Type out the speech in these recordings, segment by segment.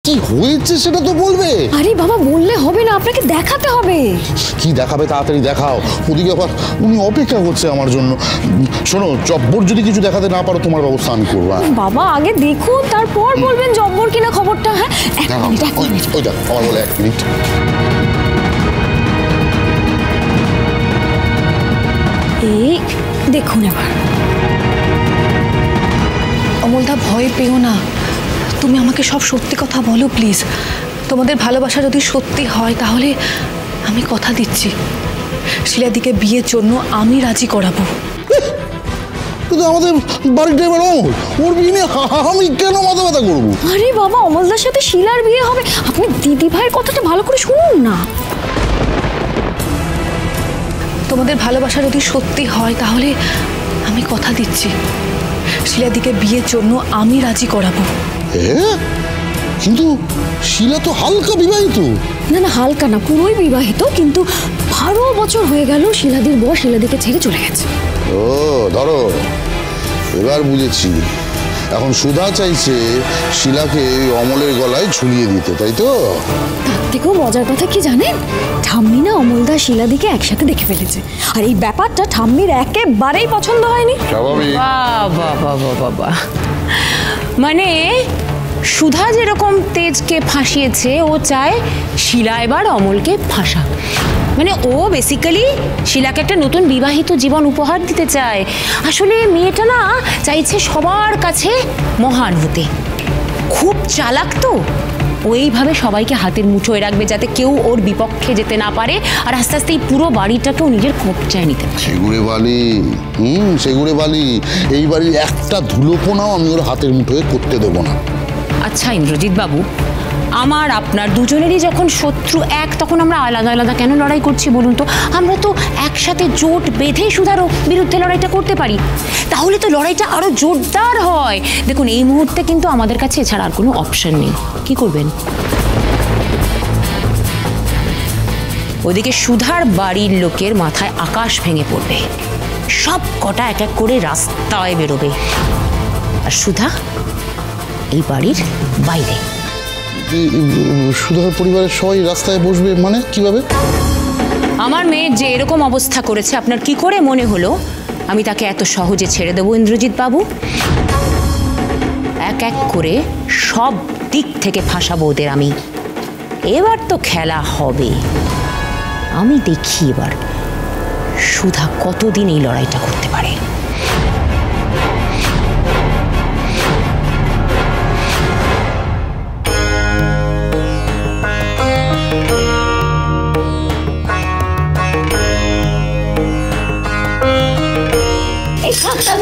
কি হয়েছে সেটা তো বলবে। আরে বাবা বললে হবে না, আপনাকে দেখাতে হবে। কি দেখাবে তাড়াতাড়ি দেখাও, ওদিকে আবার উনি অপেক্ষা করছে আমার জন্য। শোনো, জব্বর যদি কিছু দেখাতে না পারো তোমার ব্যবস্থা আমি করবো। বাবা আগে দেখুন তারপর বলবেন জব্বর কিনা খবরটা। হ্যাঁ ওই দেখ আমার বলে 1 মিনিট। এই দেখুন এবার। অমলদা ভয় পেও না, তুমি আমাকে সব সত্যি কথা বলো প্লিজ। তোমাদের ভালোবাসা যদি সত্যি হয় তাহলে আমি কথা দিচ্ছি শিলাদিকে বিয়ের জন্য আমি রাজি করাবো। কিন্তু আমাদের বাড়ির ড্রাইভার ওর বিয়ে নিয়ে আমি কেন মাথা ব্যথা করবো? আরে বাবা অমলদার সাথে শিলার বিয়ে হবে, আপনি দিদি ভাইয়ের কথাটা ভালো করে শুনুন না। তোমাদের ভালোবাসা যদি সত্যি হয় তাহলে আমি কথা দিচ্ছি শিলাদিকে বিয়ের জন্য আমি রাজি করাবো। কিন্তু শিলা তো হালকা বিবাহিত। না না হালকা না, পুরোই বিবাহিত, কিন্তু 12 বছর হয়ে গেল শিলাদির বর শিলাদিকে ছেড়ে চলে গেছে। ও ধরো, এবার বুঝেছি। এখন সুধা চাইছে শিলাকে অমলের গলায় ঝুলিয়ে দিতে, তাই তো? তার থেকেও মজার কথা কি জানেন, ঠাম্মি না অমলদা শিলাদিকে একসাথে দেখে ফেলেছে, আর এই ব্যাপারটা ঠাম্মির একেবারেই পছন্দ হয়নি। স্বাভাবিক। বাবা বাবা, মানে সুধা যেরকম তেজকে ফাঁসিয়েছে ও চায় শিলা এবার অমলকে ফাঁসা। মানে ও বেসিক্যালি শিলাকে একটা নতুন বিবাহিত জীবন উপহার দিতে চায়। আসলে মেয়েটা না চাইছে সবার কাছে মহান হতে, খুব চালাক তো। ও এইভাবে সবাইকে হাতের মুঠোয় রাখবে যাতে কেউ ওর বিপক্ষে যেতে না পারে, আর আস্তে আস্তে এই পুরো বাড়িটাকেও নিজের কবজায় নিতে পারে। সেগুড়ে বালি, সেগুড়ে বালি, এই বাড়ির একটা ধুলোপোনাও আমি ওর হাতের মুঠোয় করতে দেবো না। আচ্ছা ইন্দ্রজিৎ বাবু, আমার আপনার দুজনেরই যখন শত্রু এক, তখন আমরা আলাদা আলাদা কেন লড়াই করছি বলুন তো? আমরা তো একসাথে জোট বেঁধেই সুধারও বিরুদ্ধে লড়াইটা করতে পারি, তাহলে তো লড়াইটা আরো জোরদার হয়। দেখুন এই মুহূর্তে কিন্তু আমাদের কাছে এছাড়া আর কোনো অপশন নেই। কি করবেন? ওদিকে সুধার বাড়ির লোকের মাথায় আকাশ ভেঙে পড়বে, সব কটা এক এক করে রাস্তায় বেরোবে, আর সুধা এই বাড়ির বাইরে। সুধার পরিবারের সবাই রাস্তায় বসবে মানে কিভাবে? আমার মেয়ের যে এরকম অবস্থা করেছে, আপনার কি করে মনে হলো আমি তাকে এত সহজে ছেড়ে দেবো ইন্দ্রজিৎ বাবু? এক এক করে সব দিক থেকে ফাঁসাবো ওদের আমি। এবার তো খেলা হবে, আমি দেখি এবার সুধা কতদিন এই লড়াইটা করতে পারে।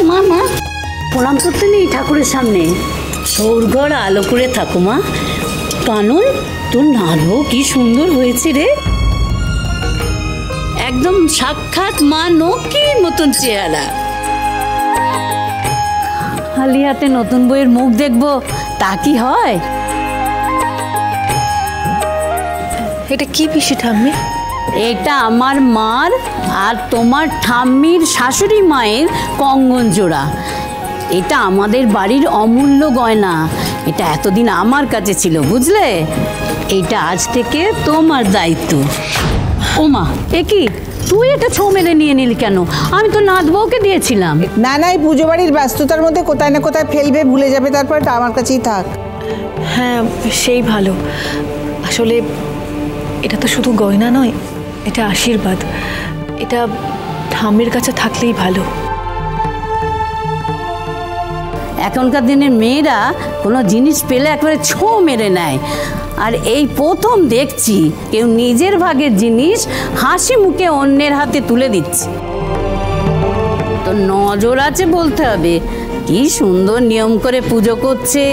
মা মা প্রণাম করতে নেই ঠাকুরের সামনে, সৌরঘর আলো করে থাকো মা। কানন তোর নাড়ু কি সুন্দর হয়েছে রে, একদম সাক্ষাৎ মা নকির মতন চেহারা। খালি হাতে নতুন বইয়ের মুখ দেখবো তা কি হয়? এটা কি পিসি ঠাম্মি? এটা আমার মার আর তোমার ঠাম্মির শাশুড়ি মায়ের কঙ্গন জোড়া। এটা আমাদের বাড়ির অমূল্য গয়না, এটা এতদিন আমার কাছে ছিল বুঝলে, এটা আজ থেকে তোমার দায়িত্ব। ওমা এ কি তুই এটা ছো মেরে নিয়ে নিলি কেন? আমি তো নাত বউকে দিয়েছিলাম। না না, এই পুজো বাড়ির ব্যস্ততার মধ্যে কোথায় না কোথায় ফেলবে, ভুলে যাবে, তারপর এটা আমার কাছেই থাক। হ্যাঁ সেই ভালো। আসলে এটা তো শুধু গয়না নয়, এটা আশীর্বাদ। এটা ঠাম্মির কাছে থাকলেই ভালো। এখনকার দিনের মেয়েরা কোনো জিনিস পেলে একবারে ছো মেরে নেয়, আর এই প্রথম দেখছি কেউ নিজের ভাগের জিনিস হাসি মুখে অন্যের হাতে তুলে দিচ্ছে। তো নজর আছে বলতে হবে, কি সুন্দর নিয়ম করে পুজো করছে,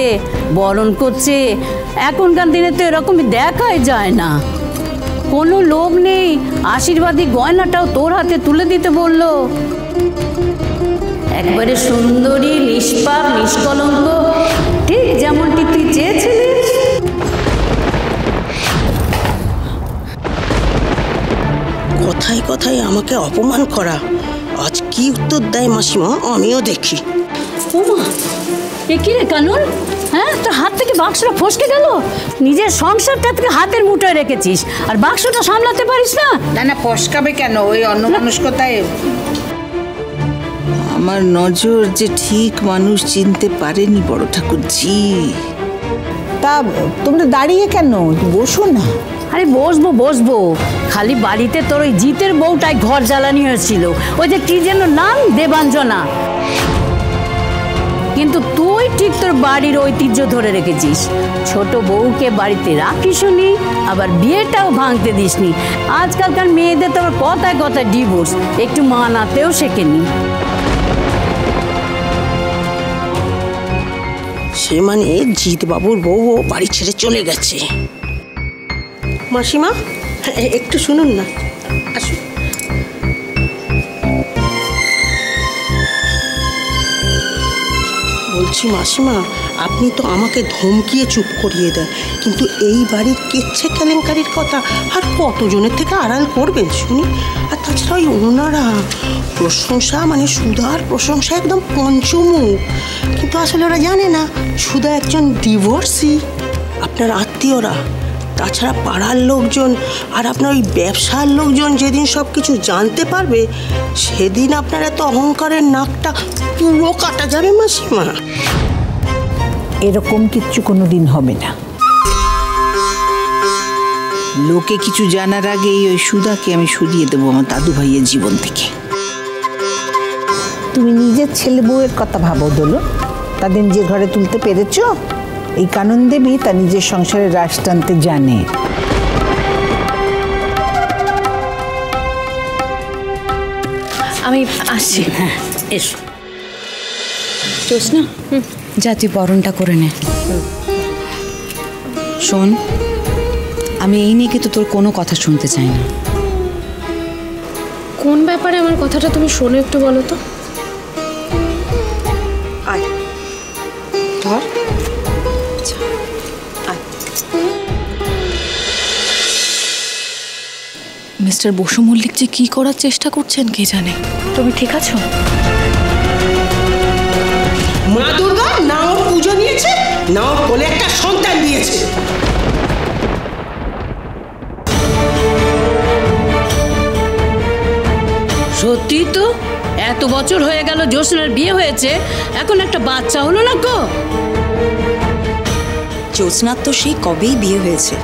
বরণ করছে। এখনকার দিনে তো এরকমই দেখাই যায় না। কোনো লোভ নেই আশীর্বাদী গয়নাটাও তোর হাতে তুলে দিতে বললো। একবারে সুন্দরী, নিষ্পাপ, নিষ্কলঙ্ক, ঠিক যেমনটি তুই চেয়েছিলিস। কথায় কথায় আমাকে অপমান করা, আজ কি উত্তর দেয় মাসিমা আমিও দেখি। ওমা এ কি রে কানুন, হ্যাঁ, তোর হাত থেকে বাক্সটা ফসকে গেল। নিজের সংসারটা থেকে হাতের মুঠোয় রেখেছিস আর বাক্সটা সামলাতে পারিস না। না না, ফসকাবে কেন? ওই অন্যমনস্কতায় আমার নজর যে ঠিক মানুষ চিনতে পারেনি বড় ঠাকুরজি। তা তোমরা দাঁড়িয়ে কেন? বসো না। আরে বসবো বসবো, খালি বাড়িতে তোর ওই জিতের বউটাই ঘর জ্বালানি হয়েছিল, ওই যে কি যেন নাম, দেবাঞ্জনা। কিন্তু তুই ঠিক তোর বাড়ির ঐতিহ্য ধরে রেখেছিস। ছোট বউকে বাড়িতে রাখিসনি, আবার বিয়েটাও ভাঙতে দিসনি। আজকালকার মেয়েদের তো কথায় কথায় ডিভোর্স, একটু মানাতেও শেখেনি। সে মানে জিৎ বাবুর বউ বাড়ি ছেড়ে চলে গেছে। মাসিমা, একটু শুনুন না, আসুন। বলছি মাসিমা, আপনি তো আমাকে ধমকিয়ে চুপ করিয়ে দেন, কিন্তু এই বাড়ির কেচ্ছে কেলেঙ্কারির কথা আর কতজনের থেকে আড়াল করবেন শুনি? আর তাছাড়া ওই ওনারা প্রশংসা মানে সুধার প্রশংসা একদম পঞ্চমুখ, কিন্তু আসলে ওরা জানে না সুধা একজন ডিভোর্সি। আপনার আত্মীয়রা, তাছাড়া পাড়ার লোকজন আর আপনার ওই ব্যবসার লোকজন যেদিন সব কিছু জানতে পারবে, সেদিন আপনার এত অহংকারের নাকটা পুরো কাটা যাবে মাসিমা। এরকম কিচ্ছু কোনোদিন হবে না। লোকে কিছু জানার আগেই ওই সুধাকে আমি সরিয়ে দেবো আমার দাদু ভাইয়ের জীবন থেকে। তুমি নিজের ছেলে বউয়ের কথা ভাবো দোলো। তাদের নিজের ঘরে তুলতে পেরেছ? এই কানন দেবী তার নিজের সংসারে রাশ টানতে জানে। আমি আসছি। হ্যাঁ, এসো। জ্যোৎস্না, যা তুই বরণটা করে নে। শোন, আমি এই নিয়ে কিন্তু তোর কোনো কথা শুনতে চাই না। কোন ব্যাপারে আমার কথাটা তুমি শোনো একটু বলো তো। আয় ধর। মিস্টার বসু মল্লিক যে কি করার চেষ্টা করছেন কে জানে। তুমি ঠিক আছো? মা দুর্গা না ওর পুজো নিয়েছে, না ওর কোলে একটা সন্তান দিয়েছে। সত্যি তো, এত বছর হয়ে গেল জ্যোৎস্নার বিয়ে হয়েছে, এখন একটা বাচ্চা হলো না গো। জ্যোৎস্নার তো সেই কবেই বিয়ে হয়েছে,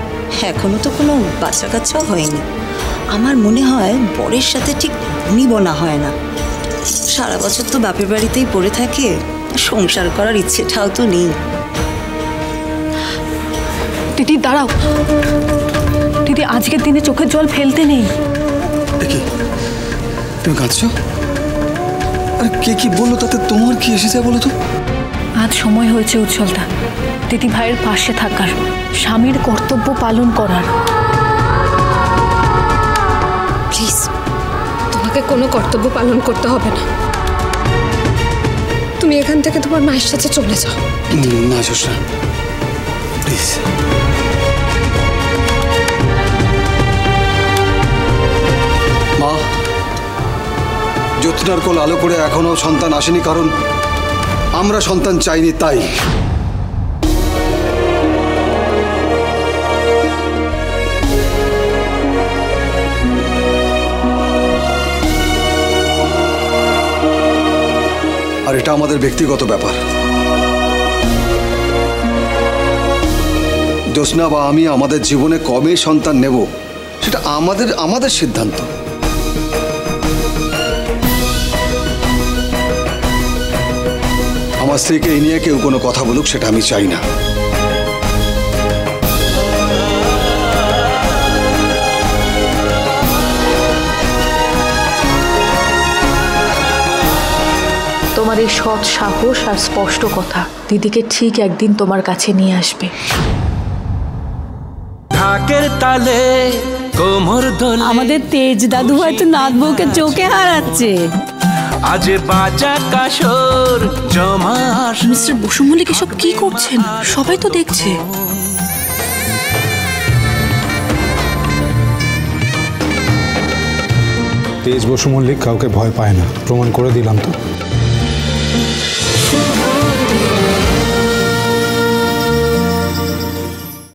এখনো তো কোনো বাচ্চা কাচ্চাও হয়নি। আমার মনে হয় বরের সাথে ঠিক নিবনা হয় না। সারা বছর তো বাপের বাড়িতেই পড়ে থাকে, সংসার করার ইচ্ছেটাও তো নেই। দিদি দাঁড়াও, দিদি আজকের দিনে চোখের জল ফেলতে নেই। দেখি তুমি কাঁদছো? আরে কে কি বললো তাতে তোমার কি এসে যায় বলো তো? আজ সময় হয়েছে উজ্জ্বলদা দিদি ভাইয়ের পাশে থাকার, স্বামীর কর্তব্য পালন করার। প্লিজ, তোমাকে কোনো কর্তব্য পালন করতে হবে না। তুমি এখান থেকে তোমার মায়ের সাথে চলে যাও। না জ্যোৎস্না, প্লিজ। মা, জ্যোৎস্নার কোল আলো করে এখনো সন্তান আসেনি, কারণ আমরা সন্তান চাইনি তাই। আর এটা আমাদের ব্যক্তিগত ব্যাপার। জ্যোৎস্না বা আমি আমাদের জীবনে কবে সন্তান নেব সেটা আমাদের সিদ্ধান্ত। আমার স্ত্রীকে এই নিয়ে কেউ কোনো কথা বলুক, সেটা আমি চাই না। তোমার এই সৎ সাহস আর স্পষ্ট কথা দিদিকে ঠিক একদিন তোমার কাছে নিয়ে আসবে। ঢাকের তালে কোমর দোলে আমাদের তেজ দাদু হয়তো নাথ বউকে চোখে হারাচ্ছে। আজ বাজা কাশর জমা। মিস্টার বসু মল্লিক এসব কি করছেন? সবাই তো দেখছে। তেজ বসু মল্লিক কাউকে ভয় পায় না, প্রমাণ করে দিলাম তো।